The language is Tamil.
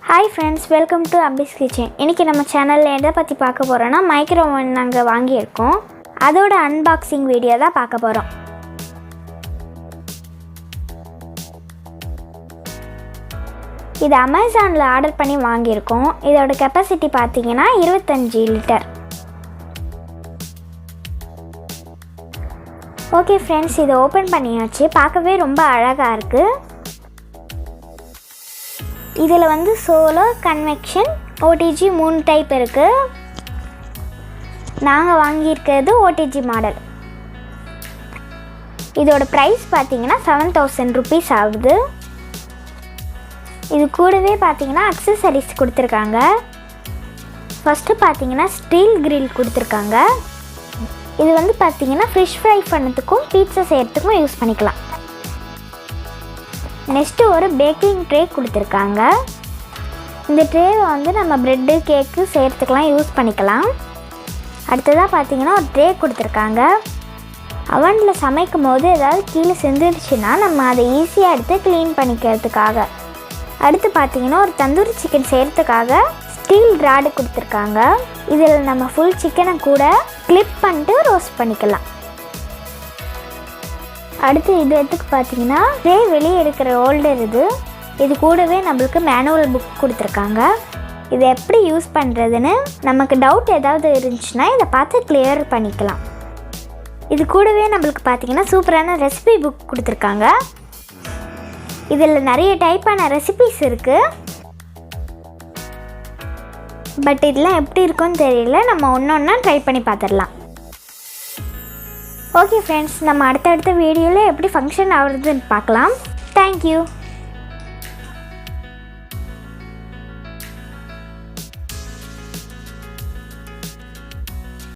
Hi friends, welcome to Ambis kitchen. இன்றைக்கி நம்ம சேனலில் எதை பற்றி பார்க்க போகிறோன்னா மைக்ரோ ஓவன் நாங்கள் வாங்கியிருக்கோம். அதோட அன்பாக்சிங் வீடியோ தான் பார்க்க போகிறோம். இது அமேசானில் ஆர்டர் பண்ணி வாங்கியிருக்கோம். இதோட கெப்பாசிட்டி பார்த்தீங்கன்னா 25 லிட்டர். ஓகே ஃப்ரெண்ட்ஸ், இதை ஓப்பன் பண்ணியாச்சு. பார்க்கவே ரொம்ப அழகாக இருக்குது. இதில் சோலார், கன்வெக்ஷன், ஓடிஜி 3 டைப் இருக்குது. நாங்கள் வாங்கியிருக்கிறது ஓடிஜி மாடல். இதோட ப்ரைஸ் பார்த்தீங்கன்னா 7000 ருபீஸ் ஆகுது. இது கூடவே பார்த்தீங்கன்னா அக்சசரிஸ் கொடுத்துருக்காங்க. ஃபஸ்ட்டு பார்த்தீங்கன்னா ஸ்டீல் கிரில் கொடுத்துருக்காங்க. இது பார்த்தீங்கன்னா ஃபிஷ் ஃப்ரை பண்ணதுக்கும் பீட்சா செய்கிறதுக்கும் யூஸ் பண்ணிக்கலாம். நெக்ஸ்ட்டு ஒரு பேக்கிங் ட்ரே கொடுத்துருக்காங்க. இந்த ட்ரேவை நம்ம ப்ரெட்டு, கேக்கு செய்கிறதுக்கெலாம் யூஸ் பண்ணிக்கலாம். அடுத்ததாக பார்த்தீங்கன்னா ஒரு ட்ரே கொடுத்துருக்காங்க. அவனில் சமைக்கும் போது ஏதாவது கீழே செஞ்சிருச்சுன்னா நம்ம அதை ஈஸியாக எடுத்து க்ளீன் பண்ணிக்கிறதுக்காக. அடுத்து பார்த்தீங்கன்னா ஒரு தந்தூரி சிக்கன் செய்கிறதுக்காக ஸ்டீல் ராடு கொடுத்துருக்காங்க. இதில் நம்ம ஃபுல் சிக்கனை கூட கிளிப் பண்ணிட்டு ரோஸ்ட் பண்ணிக்கலாம். அடுத்து இது எதுக்கு பார்த்தீங்கன்னா ட்ரே வெளியே எடுக்கிற ஹோல்டர். இது கூடவே நம்மளுக்கு மேனுவல் புக் கொடுத்துருக்காங்க. இதை எப்படி யூஸ் பண்ணுறதுன்னு நமக்கு டவுட் ஏதாவது இருந்துச்சுன்னா இதை பார்த்து கிளியர் பண்ணிக்கலாம். இது கூடவே நம்மளுக்கு பார்த்தீங்கன்னா சூப்பரான ரெசிபி புக் கொடுத்துருக்காங்க. இதில் நிறைய டைப்பான ரெசிபிஸ் இருக்குது. பட் இதெல்லாம் எப்படி இருக்குன்னு தெரியல. நம்ம ஒன்றா ட்ரை பண்ணி பார்த்துடலாம். ஓகே ஃப்ரெண்ட்ஸ், நம்ம அடுத்தடுத்த வீடியோவில் எப்படி ஃபங்க்ஷன் ஆகுறதுன்னு பார்க்கலாம். தேங்க்யூ.